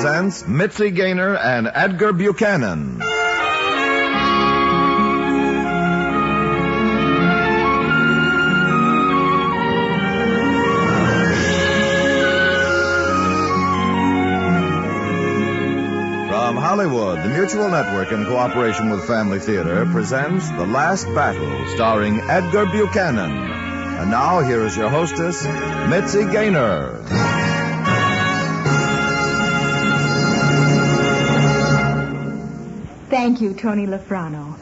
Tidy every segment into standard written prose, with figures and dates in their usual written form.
presents Mitzi Gaynor and Edgar Buchanan. From Hollywood, the Mutual Network, in cooperation with Family Theater, presents The Last Battle, starring Edgar Buchanan. And now, here is your hostess, Mitzi Gaynor. Thank you, Tony Lafrano.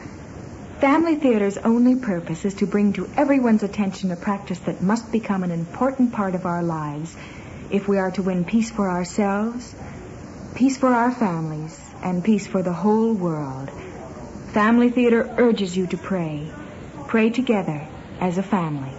Family Theater's only purpose is to bring to everyone's attention a practice that must become an important part of our lives if we are to win peace for ourselves, peace for our families, and peace for the whole world. Family Theater urges you to pray. Pray together as a family.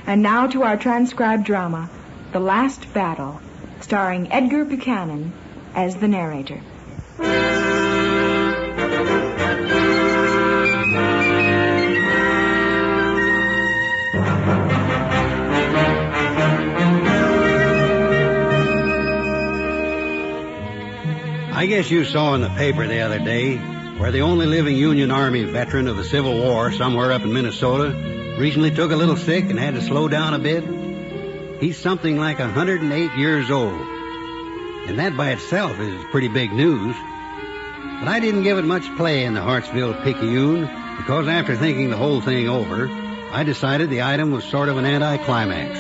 And now to our transcribed drama, The Last Battle, starring Edgar Buchanan as the narrator. I guess you saw in the paper the other day where the only living Union Army veteran of the Civil War somewhere up in Minnesota recently took a little sick and had to slow down a bit. He's something like 108 years old. And that by itself is pretty big news. But I didn't give it much play in the Hartsville Picayune because after thinking the whole thing over, I decided the item was sort of an anticlimax.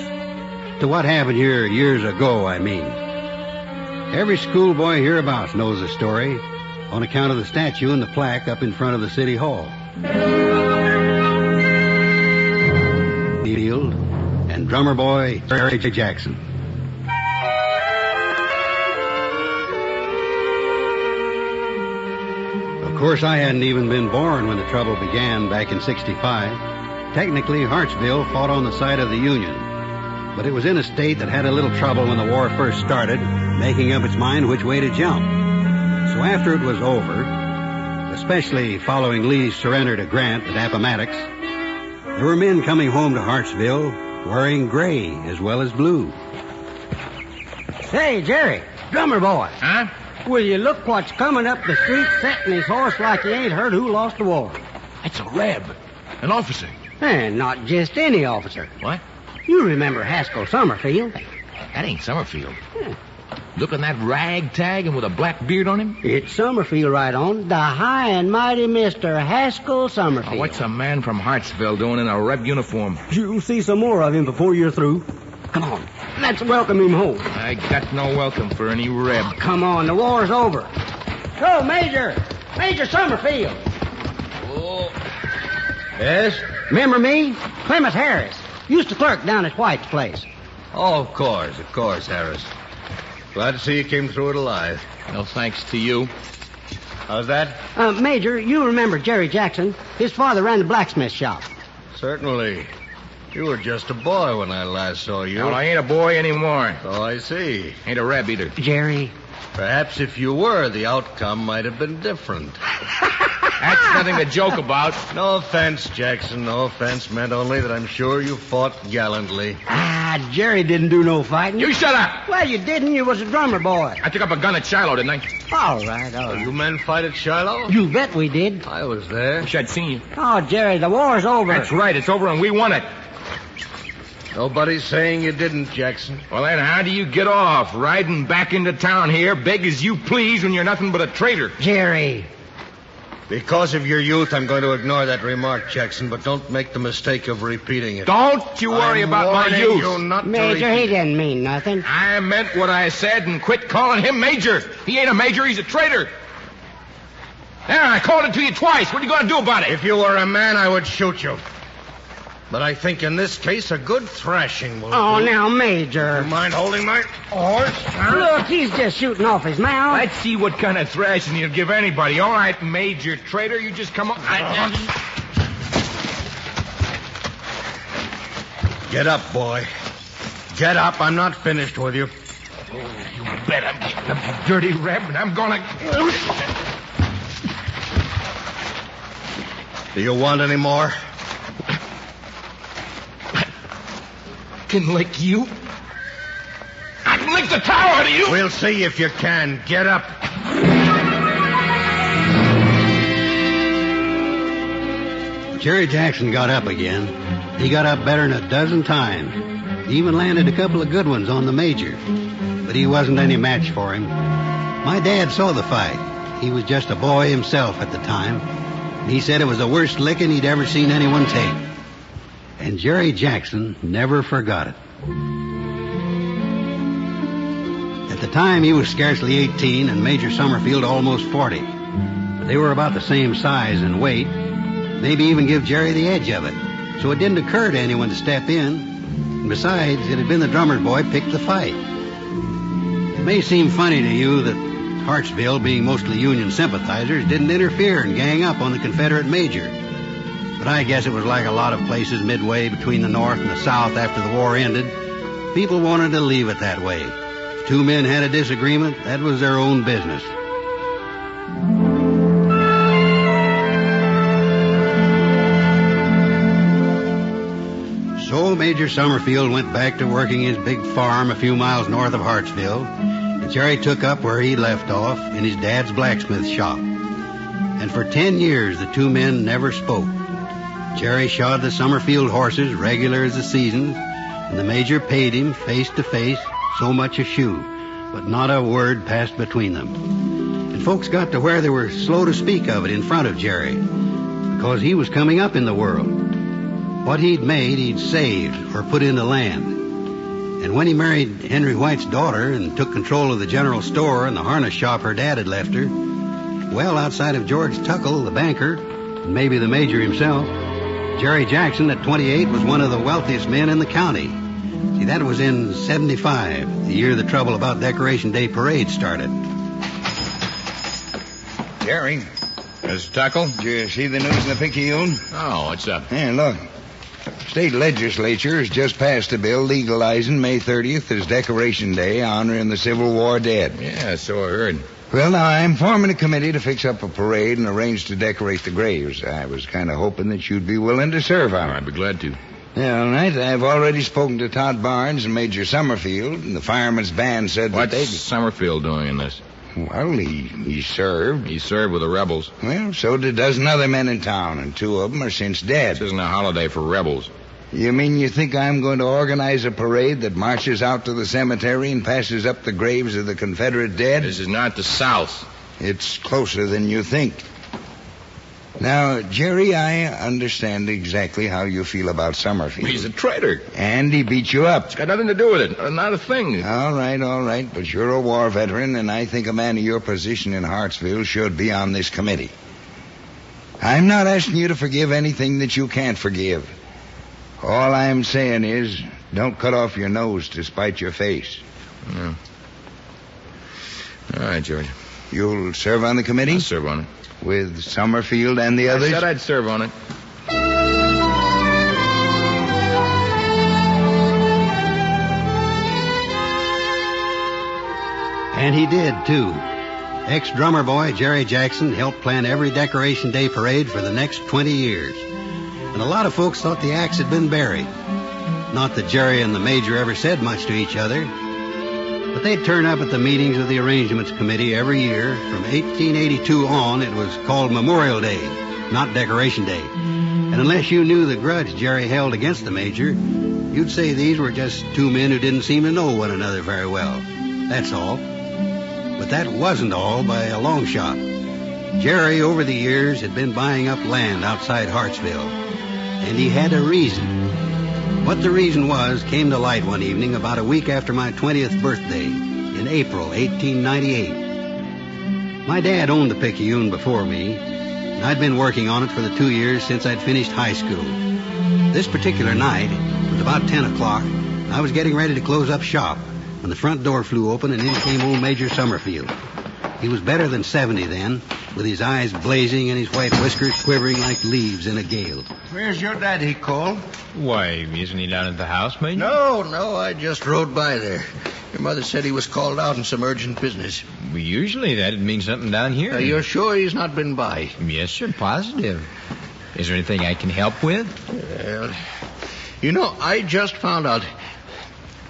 To what happened here years ago, I mean. Every schoolboy hereabouts knows the story on account of the statue and the plaque up in front of the city hall. Field and drummer boy Jerry Jackson. Of course, I hadn't even been born when the trouble began back in '65. Technically, Hartsville fought on the side of the Union, but it was in a state that had a little trouble when the war first started, making up its mind which way to jump. So after it was over, especially following Lee's surrender to Grant at Appomattox, there were men coming home to Hartsville wearing gray as well as blue. Say, Jerry, drummer boy. Huh? Will you look what's coming up the street setting his horse like he ain't heard who lost the war? That's a Reb. An officer. And not just any officer. What? You remember Haskell Summerfield. That ain't Summerfield. Look at that ragtag and with a black beard on him. It's Summerfield right on. The high and mighty Mr. Haskell Summerfield. Oh, what's a man from Hartsville doing in a Reb uniform? You'll see some more of him before you're through. Come on, let's welcome him home. I got no welcome for any Reb. Come on, the war's over. So, Major Summerfield. Oh. Yes? Remember me? Clement Harris. Used to clerk down at White's place. Oh, of course, Harris. Glad to see you came through it alive. No thanks to you. How's that? Major, you remember Jerry Jackson. His father ran the blacksmith shop. Certainly. You were just a boy when I last saw you. Well, I ain't a boy anymore. Oh, I see. Ain't a Reb either. Jerry. Perhaps if you were, the outcome might have been different. That's nothing to joke about. No offense, Jackson. No offense. Meant only that I'm sure you fought gallantly. Jerry didn't do no fighting. You shut up. Well, you didn't. You was a drummer boy. I took up a gun at Shiloh, didn't I? All right. You men fight at Shiloh? You bet we did. I was there. Wish I'd seen you. Oh, Jerry, the war's over. That's right. It's over and we won it. Nobody's saying you didn't, Jackson. Well, then how do you get off? Riding back into town here, beg as you please when you're nothing but a traitor. Jerry. Because of your youth, I'm going to ignore that remark, Jackson, but don't make the mistake of repeating it. Don't you worry about my warning youth. you not to Major, repeat he it. didn't mean nothing. I meant what I said and quit calling him Major. He ain't a major, he's a traitor. There, I called it to you twice. What are you going to do about it? If you were a man, I would shoot you. But I think in this case, a good thrashing will Oh, do. now, Major. You mind holding my horse? Huh? Look, he's just shooting off his mouth. Let's see what kind of thrashing he'll give anybody. All right, Major Traitor, you just come on. Get up, boy. Get up. I'm not finished with you. Oh, you bet I'm getting a dirty Reb, and I'm going to... Do you want any more? can lick you. I can lick the tar out of you. We'll see if you can. Get up. Jerry Jackson got up again. He got up better than a dozen times. He even landed a couple of good ones on the major. But he wasn't any match for him. My dad saw the fight. He was just a boy himself at the time. He said it was the worst licking he'd ever seen anyone take. And Jerry Jackson never forgot it. At the time, he was scarcely 18 and Major Summerfield almost 40. They were about the same size and weight. Maybe even give Jerry the edge of it. So it didn't occur to anyone to step in. And besides, it had been the drummer boy picked the fight. It may seem funny to you that Hartsville, being mostly Union sympathizers, didn't interfere and gang up on the Confederate major. But I guess it was like a lot of places midway between the North and the South after the war ended. People wanted to leave it that way. If two men had a disagreement, that was their own business. So Major Summerfield went back to working his big farm a few miles north of Hartsville, and Jerry took up where he left off in his dad's blacksmith shop. And for 10 years, the two men never spoke. Jerry shod the Summerfield horses regular as the seasons, and the major paid him face to face so much a shoe, but not a word passed between them. And folks got to where they were slow to speak of it in front of Jerry, because he was coming up in the world. What he'd made, he'd saved or put into land. And when he married Henry White's daughter and took control of the general store and the harness shop her dad had left her, well, outside of George Tuckle, the banker, and maybe the major himself, Jerry Jackson, at 28, was one of the wealthiest men in the county. See, that was in 75, the year the trouble about Decoration Day parade started. Jerry, Mr. Tuckle? did you see the news in the Picayune? Oh, what's up? Hey, look. State legislature has just passed a bill legalizing May 30th as Decoration Day, honoring the Civil War dead. Yeah, so I heard. Well, now, I'm forming a committee to fix up a parade and arrange to decorate the graves. I was kind of hoping that you'd be willing to serve on it. I'd be glad to. Yeah, all right. I've already spoken to Todd Barnes and Major Summerfield, and the firemen's band said that What's Summerfield doing in this? Well, he served. He served with the rebels. Well, so did a dozen other men in town, and two of them are since dead. This isn't a holiday for rebels. You mean you think I'm going to organize a parade that marches out to the cemetery and passes up the graves of the Confederate dead? This is not the South. It's closer than you think. Now, Jerry, I understand exactly how you feel about Summerfield. He's a traitor. And he beat you up. It's got nothing to do with it. Not a thing. All right. But you're a war veteran, and I think a man of your position in Hartsville should be on this committee. I'm not asking you to forgive anything that you can't forgive. All I'm saying is, don't cut off your nose to spite your face. Yeah. All right, George. You'll serve on the committee? I'll serve on it. With Summerfield and the others? I said I'd serve on it. And he did, too. Ex-drummer boy Jerry Jackson helped plan every Decoration Day parade for the next 20 years. And a lot of folks thought the axe had been buried. Not that Jerry and the major ever said much to each other, but they'd turn up at the meetings of the Arrangements Committee every year. From 1882 on, it was called Memorial Day, not Decoration Day. And unless you knew the grudge Jerry held against the major, you'd say these were just two men who didn't seem to know one another very well. That's all. But that wasn't all by a long shot. Jerry, over the years, had been buying up land outside Hartsville. And he had a reason. What the reason was came to light one evening about a week after my 20th birthday, in April 1898. My dad owned the Picayune before me, and I'd been working on it for the 2 years since I'd finished high school. This particular night, it was about 10 o'clock, and I was getting ready to close up shop when the front door flew open and in came old Major Summerfield. He was better than 70 then, with his eyes blazing and his white whiskers quivering like leaves in a gale. Where's your daddy, Cole? Why, isn't he down at the house, Major? No, I just rode by there. Your mother said he was called out on some urgent business. Well, usually that'd mean something down here. You're sure he's not been by? Yes, sir, positive. Is there anything I can help with? Well, you know, I just found out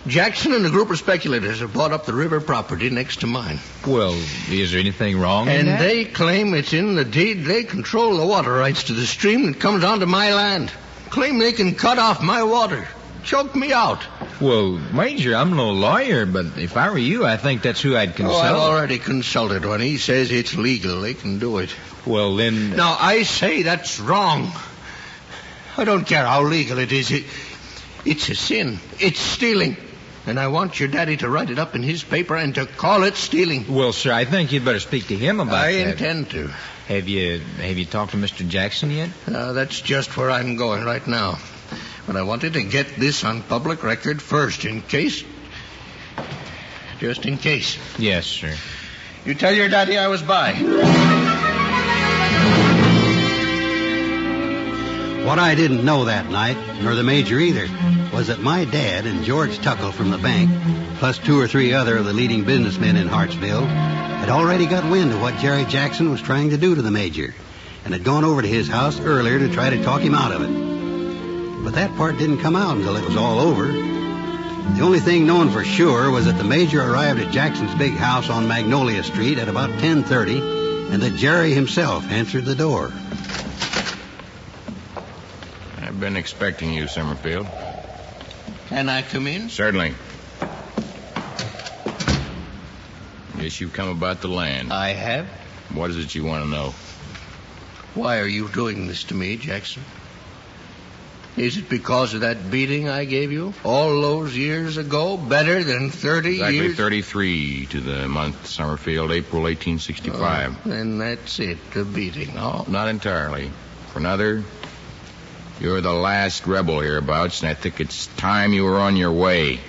Jackson and a group of speculators have bought up the river property next to mine. Well, is there anything wrong with And that? they claim it's in the deed. They control the water rights to the stream that comes onto my land. Claim they can cut off my water. Choke me out. Well, Major, I'm no lawyer, but if I were you, I think that's who I'd consult. Oh, I've already consulted one. He says it's legal. They can do it. Well, then... Now, I say that's wrong. I don't care how legal it is. It's a sin. It's stealing. And I want your daddy to write it up in his paper and to call it stealing. Well, sir, I think you'd better speak to him about I that. intend to. Have you talked to Mr. Jackson yet? That's just where I'm going right now. But I wanted to get this on public record first, in case. Just in case. Yes, sir. You tell your daddy I was by. What I didn't know that night, nor the Major either, was that my dad and George Tuckle from the bank, plus 2 or 3 other of the leading businessmen in Hartsville, had already got wind of what Jerry Jackson was trying to do to the Major, and had gone over to his house earlier to try to talk him out of it. But that part didn't come out until it was all over. The only thing known for sure was that the Major arrived at Jackson's big house on Magnolia Street at about 10:30, and that Jerry himself answered the door. I've been expecting you, Summerfield. Can I come in? Certainly. Yes, you've come about the land. I have. What is it you want to know? Why are you doing this to me, Jackson? Is it because of that beating I gave you all those years ago? Better than 30 Exactly years? 33 to the month, Summerfield, April 1865. Then that's it, the beating. No, not entirely. For another, you're the last rebel hereabouts, and I think it's time you were on your way.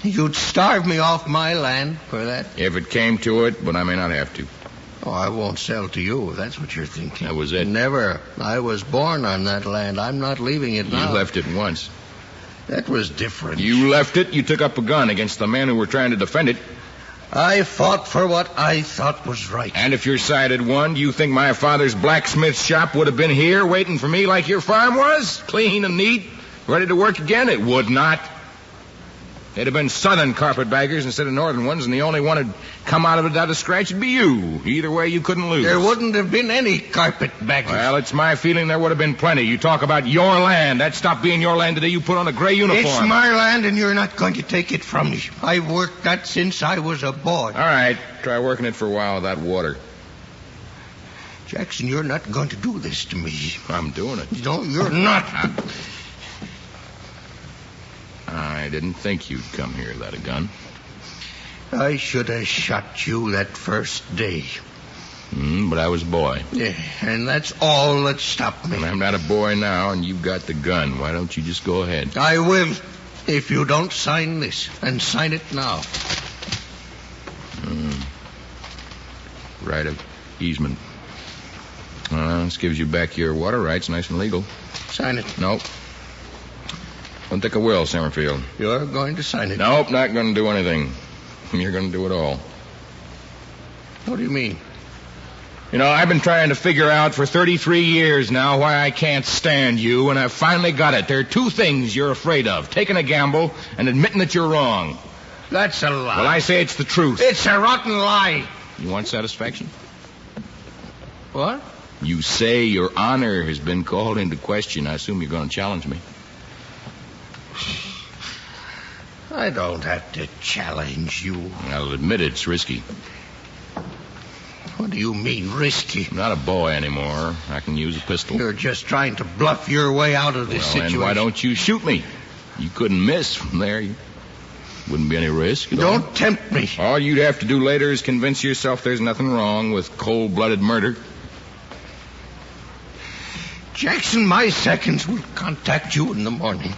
You'd starve me off my land for that? If it came to it, but I may not have to. Oh, I won't sell to you, if that's what you're thinking. That was it. Never. I was born on that land. I'm not leaving it now. You left it once. That was different. You left it, you took up a gun against the men who were trying to defend it. I fought for what I thought was right. And if your side had won, do you think my father's blacksmith shop would have been here waiting for me like your farm was? Clean and neat, ready to work again? It would not. It'd have been southern carpetbaggers instead of northern ones, and the only one who'd come out of it without a scratch would be you. Either way, you couldn't lose. There wouldn't have been any carpetbaggers. Well, it's my feeling there would have been plenty. You talk about your land. That stopped being your land today. You put on a gray uniform. It's my land, and you're not going to take it from me. I've worked that since I was a boy. All right. Try working it for a while without water. Jackson, you're not going to do this to me. I'm doing it. No, you're not. I didn't think you'd come here without a gun. I should have shot you that first day. But I was a boy. Yeah, and that's all that stopped me. And I'm not a boy now, and you've got the gun. Why don't you just go ahead? I will, if you don't sign this. And sign it now. Right of easement. This gives you back your water rights, nice and legal. Sign it. Nope. Don't think I will, Summerfield. You're going to sign it. Nope, not going to do anything. You're going to do it all. What do you mean? You know, I've been trying to figure out for 33 years now why I can't stand you, and I've finally got it. There are 2 things you're afraid of. Taking a gamble and admitting that you're wrong. That's a lie. Well, I say it's the truth. It's a rotten lie. You want satisfaction? What? You say your honor has been called into question. I assume you're going to challenge me. I don't have to challenge you. I'll admit it's risky. What do you mean, risky? I'm not a boy anymore. I can use a pistol. You're just trying to bluff your way out of this situation. And why don't you shoot me? You couldn't miss from there. Wouldn't be any risk at all. Don't tempt me. All you'd have to do later is convince yourself there's nothing wrong with cold-blooded murder. Jackson, my seconds will contact you in the morning.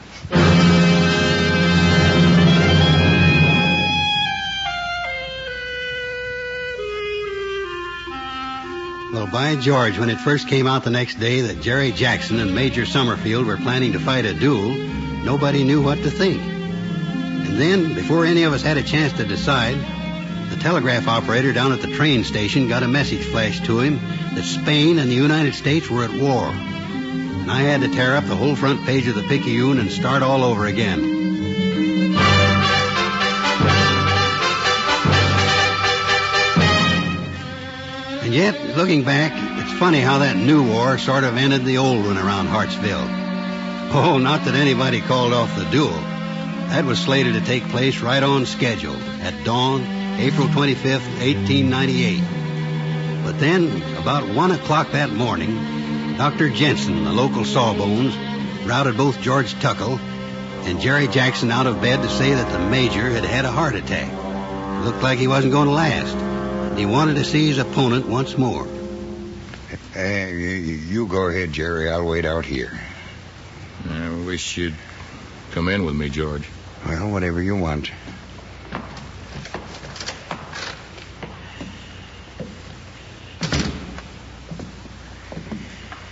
Well, by George, when it first came out the next day that Jerry Jackson and Major Summerfield were planning to fight a duel, nobody knew what to think. And then, before any of us had a chance to decide, the telegraph operator down at the train station got a message flashed to him that Spain and the United States were at war. And I had to tear up the whole front page of the Picayune and start all over again. And yet, looking back, it's funny how that new war sort of ended the old one around Hartsville. Oh, not that anybody called off the duel. That was slated to take place right on schedule at dawn, April 25th, 1898. But then, about 1 o'clock that morning, Dr. Jensen, the local sawbones, routed both George Tuckle and Jerry Jackson out of bed to say that the major had had a heart attack. It looked like he wasn't going to last. And he wanted to see his opponent once more. You go ahead, Jerry. I'll wait out here. I wish you'd come in with me, George. Well, whatever you want.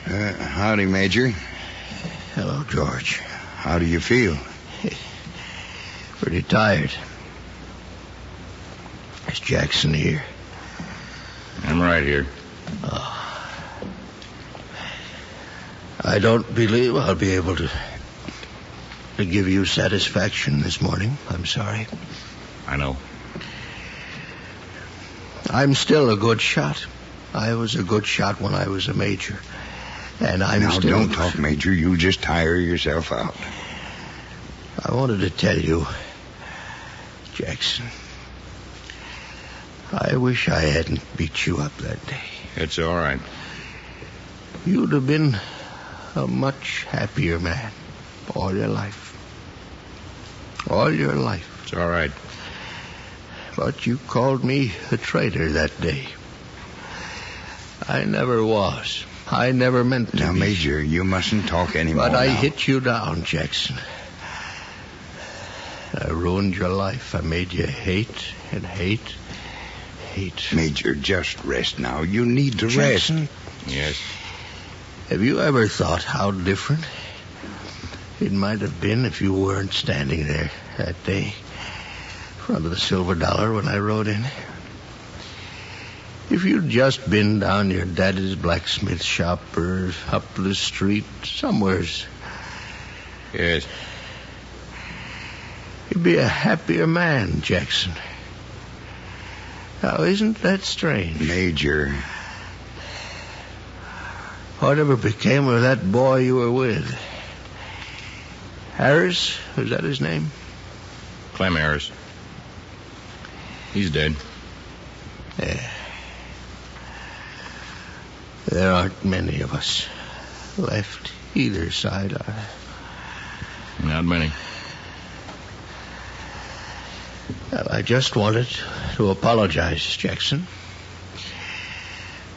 Howdy, Major. Hello, George. How do you feel? Pretty tired. Is Jackson here? I'm right here. I don't believe I'll be able to give you satisfaction this morning. I'm sorry. I know. I'm still a good shot. I was a good shot when I was a major. And I'm now, still... don't talk, Major. You just tire yourself out. I wanted to tell you, Jackson, I wish I hadn't beat you up that day. It's all right. You'd have been a much happier man all your life. All your life. It's all right. But you called me a traitor that day. I never was. I never meant to Now, be. Major, you mustn't talk anymore. But I now. hit you down, Jackson. I ruined your life. I made you hate and hate. Major, just rest now. You need to Jackson, rest. Yes. have you ever thought how different it might have been if you weren't standing there that day in front of the Silver Dollar when I rode in? If you'd just been down your daddy's blacksmith shop or up the street somewheres. Yes. You'd be a happier man, Jackson. Now, isn't that strange? Major. Whatever became of that boy you were with? Harris? Was that his name? Clem Harris. He's dead. Yeah. There aren't many of us left either side, are there? Not many. Well, I just wanted to apologize, Jackson,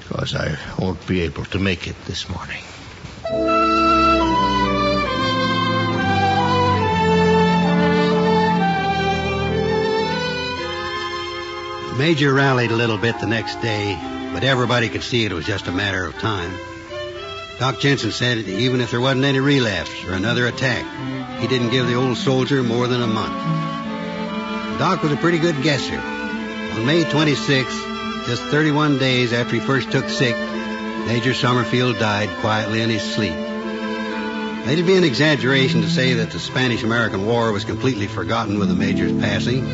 because I won't be able to make it this morning. The Major rallied a little bit the next day, but everybody could see it was just a matter of time. Doc Jensen said even if there wasn't any relapse or another attack, he didn't give the old soldier more than a month. Doc was a pretty good guesser. On May 26th, just 31 days after he first took sick, Major Summerfield died quietly in his sleep. It'd be an exaggeration to say that the Spanish-American War was completely forgotten with the Major's passing,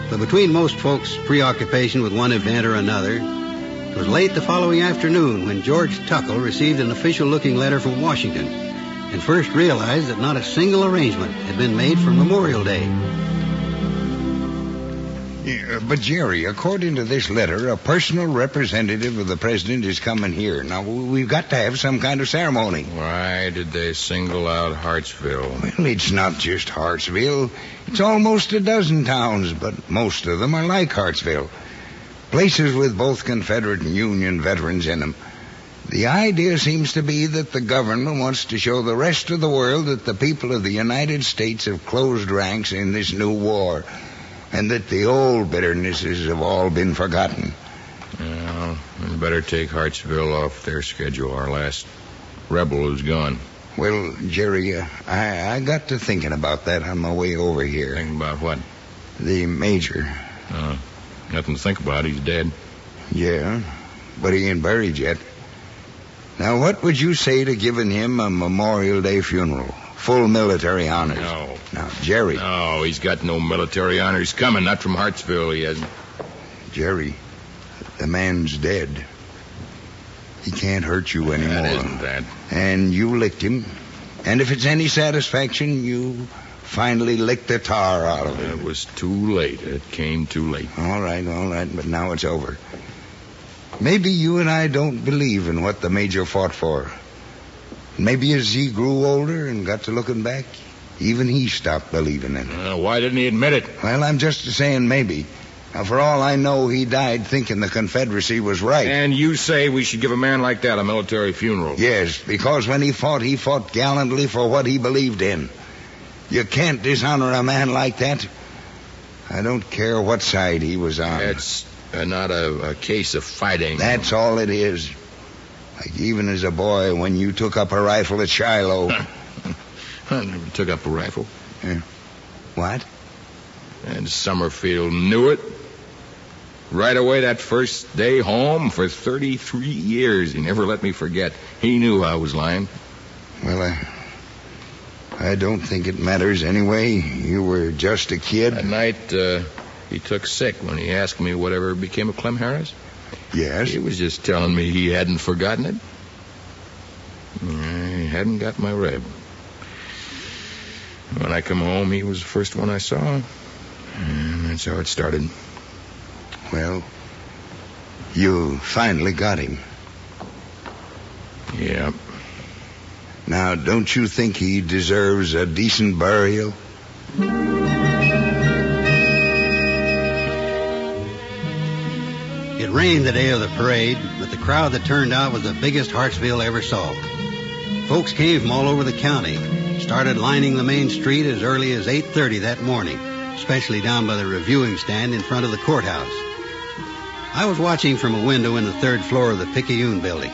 but between most folks' preoccupation with one event or another, it was late the following afternoon when George Tuckle received an official-looking letter from Washington and first realized that not a single arrangement had been made for Memorial Day. Yeah, but, Jerry, according to this letter, a personal representative of the president is coming here. Now, we've got to have some kind of ceremony. Why did they single out Hartsville? Well, it's not just Hartsville. It's almost a dozen towns, but most of them are like Hartsville. Places with both Confederate and Union veterans in them. The idea seems to be that the government wants to show the rest of the world that the people of the United States have closed ranks in this new war, and that the old bitternesses have all been forgotten. Well, we better take Hartsville off their schedule. Our last rebel is gone. Well, Jerry, I got to thinking about that on my way over here. Thinking about what? The Major. Nothing to think about. He's dead. Yeah, but he ain't buried yet. Now, what would you say to giving him a Memorial Day funeral? Full military honors. No. Now, Jerry. No, he's got no military honors coming. Not from Hartsville, he hasn't. Jerry, the man's dead. He can't hurt you anymore. That isn't that. And you licked him. And if it's any satisfaction, you finally licked the tar out of him. It was too late. It came too late. All right. But now it's over. Maybe you and I don't believe in what the Major fought for. Maybe as he grew older and got to looking back, even he stopped believing in it. Why didn't he admit it? Well, I'm just saying maybe. Now, for all I know, he died thinking the Confederacy was right. And you say we should give a man like that a military funeral? Yes, because when he fought gallantly for what he believed in. You can't dishonor a man like that. I don't care what side he was on. It's not a case of fighting. That's all it is. Like even as a boy, when you took up a rifle at Shiloh. I never took up a rifle. What? And Summerfield knew it. Right away that first day home for 33 years. He never let me forget. He knew I was lying. Well, I don't think it matters anyway. You were just a kid. That night, he took sick when he asked me whatever became of Clem Harris. Yes? He was just telling me he hadn't forgotten it. I hadn't got my rib. When I come home, he was the first one I saw. And that's how it started. Well, you finally got him. Yeah. Now, don't you think he deserves a decent burial? It rained the day of the parade, but the crowd that turned out was the biggest Hartsville ever saw. Folks came from all over the county, started lining the main street as early as 8:30 that morning, especially down by the reviewing stand in front of the courthouse. I was watching from a window in the third floor of the Picayune building.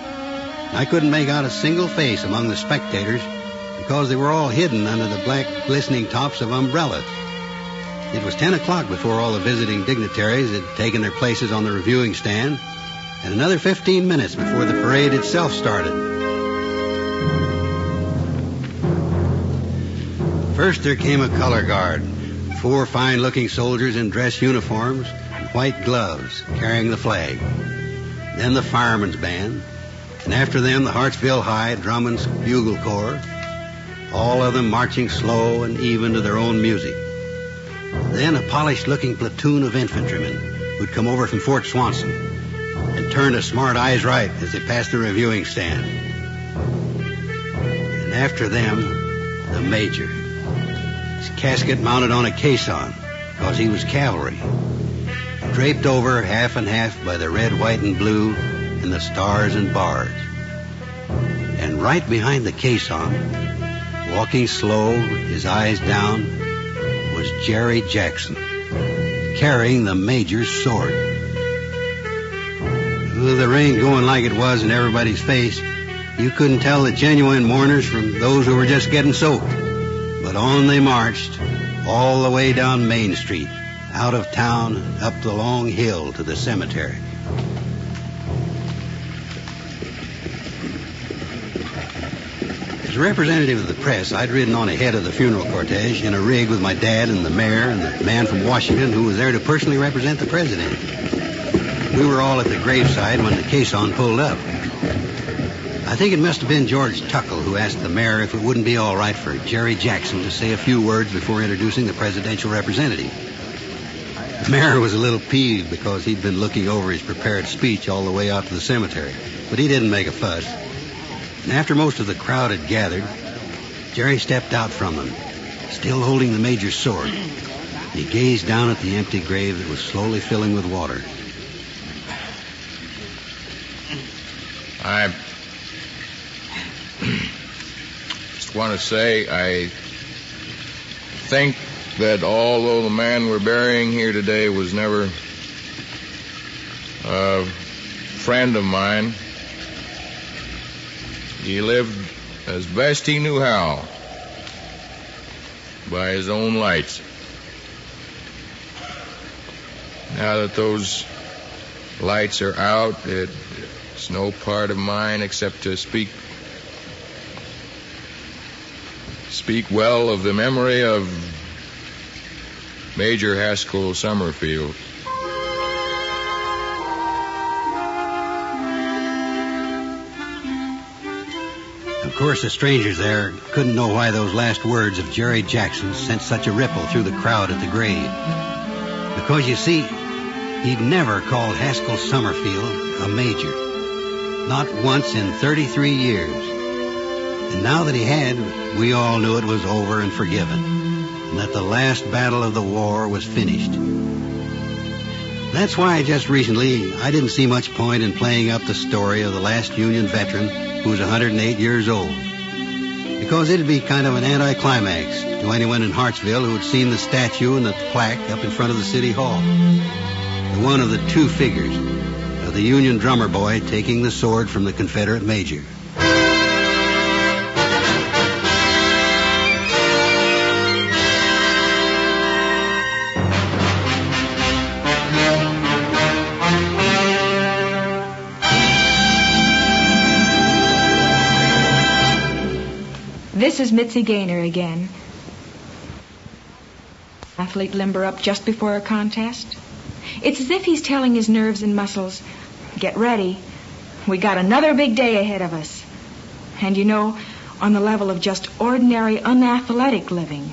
I couldn't make out a single face among the spectators because they were all hidden under the black, glistening tops of umbrellas. It was 10 o'clock before all the visiting dignitaries had taken their places on the reviewing stand, and another 15 minutes before the parade itself started. First there came a color guard, 4 fine-looking soldiers in dress uniforms and white gloves carrying the flag. Then the fireman's band, and after them the Hartsville High Drum and Bugle Corps, all of them marching slow and even to their own music. Then a polished-looking platoon of infantrymen who'd come over from Fort Swanson and turned a smart eyes right as they passed the reviewing stand. And after them, the major. His casket mounted on a caisson because he was cavalry, draped over half and half by the red, white, and blue and the stars and bars. And right behind the caisson, walking slow, his eyes down, was Jerry Jackson, carrying the major's sword. With the rain going like it was in everybody's face, you couldn't tell the genuine mourners from those who were just getting soaked. But on they marched, all the way down Main Street, out of town, up the long hill to the cemetery. As a representative of the press, I'd ridden on ahead of the funeral cortege in a rig with my dad and the mayor and the man from Washington who was there to personally represent the president. We were all at the graveside when the caisson pulled up. I think it must have been George Tuckle who asked the mayor if it wouldn't be all right for Jerry Jackson to say a few words before introducing the presidential representative. The mayor was a little peeved because he'd been looking over his prepared speech all the way out to the cemetery, but he didn't make a fuss. And after most of the crowd had gathered, Jerry stepped out from them, still holding the major's sword. He gazed down at the empty grave that was slowly filling with water. I just want to say I think that although the man we're burying here today was never a friend of mine, he lived as best he knew how, by his own lights. Now that those lights are out, it's no part of mine except to speak well of the memory of Major Haskell course, the strangers there couldn't know why those last words of Jerry Jackson sent such a ripple through the crowd at the grave. Because, you see, he'd never called Haskell Summerfield a major. Not once in 33 years. And now that he had, we all knew it was over and forgiven, and that the last battle of the war was finished. That's why just recently I didn't see much point in playing up the story of the last Union veteran who was 108 years old. Because it'd be kind of an anticlimax to anyone in Hartsville who had seen the statue and the plaque up in front of the city hall. The one of the two figures of the Union drummer boy taking the sword from the Confederate major. This is Mitzi Gaynor again. Athlete limber up just before a contest. It's as if he's telling his nerves and muscles, get ready. We got another big day ahead of us. And you know, on the level of just ordinary, unathletic living,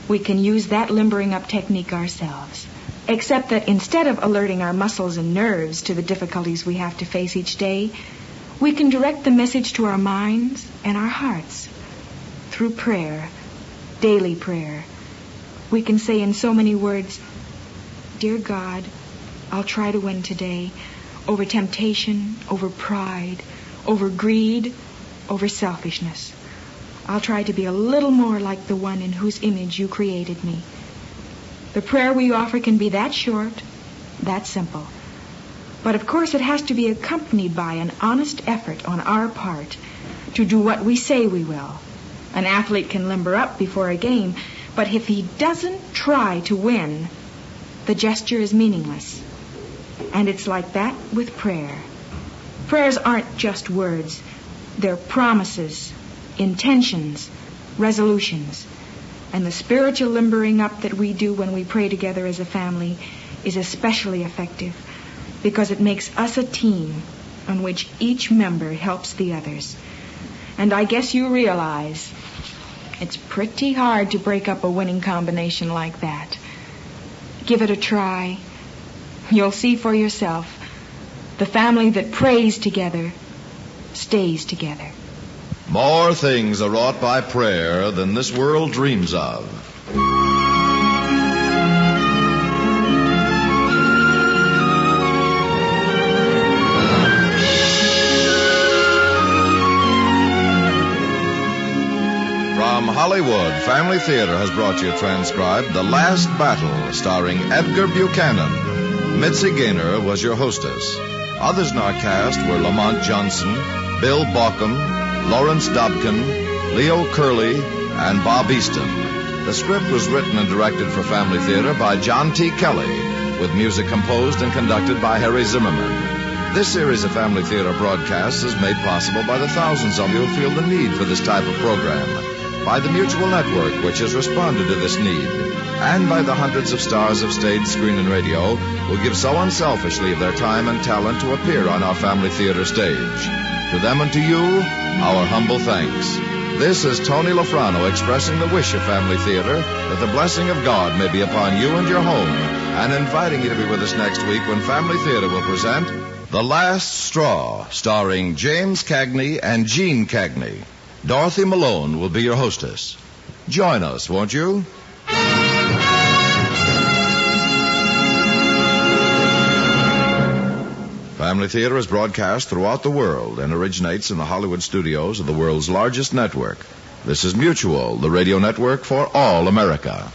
we can use that limbering up technique ourselves. Except that instead of alerting our muscles and nerves to the difficulties we have to face each day, we can direct the message to our minds and our hearts. Through prayer, daily prayer, we can say in so many words, Dear God, I'll try to win today over temptation, over pride, over greed, over selfishness. I'll try to be a little more like the one in whose image you created me. The prayer we offer can be that short, that simple. But of course it has to be accompanied by an honest effort on our part to do what we say we will. An athlete can limber up before a game, but if he doesn't try to win, the gesture is meaningless. And it's like that with prayer. Prayers aren't just words. They're promises, intentions, resolutions. And the spiritual limbering up that we do when we pray together as a family is especially effective because it makes us a team on which each member helps the others. And I guess you realize it's pretty hard to break up a winning combination like that. Give it a try. You'll see for yourself. The family that prays together stays together. More things are wrought by prayer than this world dreams of. From Hollywood, Family Theater has brought you transcribed The Last Battle, starring Edgar Buchanan. Mitzi Gaynor was your hostess. Others in our cast were Lamont Johnson, Bill Baucom, Lawrence Dobkin, Leo Curley, and Bob Easton. The script was written and directed for Family Theater by John T. Kelly, with music composed and conducted by Harry Zimmerman. This series of Family Theater broadcasts is made possible by the thousands of you who feel the need for this type of program, by the Mutual Network, which has responded to this need, and by the hundreds of stars of stage, screen, and radio who give so unselfishly of their time and talent to appear on our Family Theater stage. To them and to you, our humble thanks. This is Tony Lofrano expressing the wish of Family Theater that the blessing of God may be upon you and your home, and inviting you to be with us next week when Family Theater will present The Last Straw, starring James Cagney and Gene Cagney. Dorothy Malone will be your hostess. Join us, won't you? Family Theater is broadcast throughout the world and originates in the Hollywood studios of the world's largest network. This is Mutual, the radio network for all America.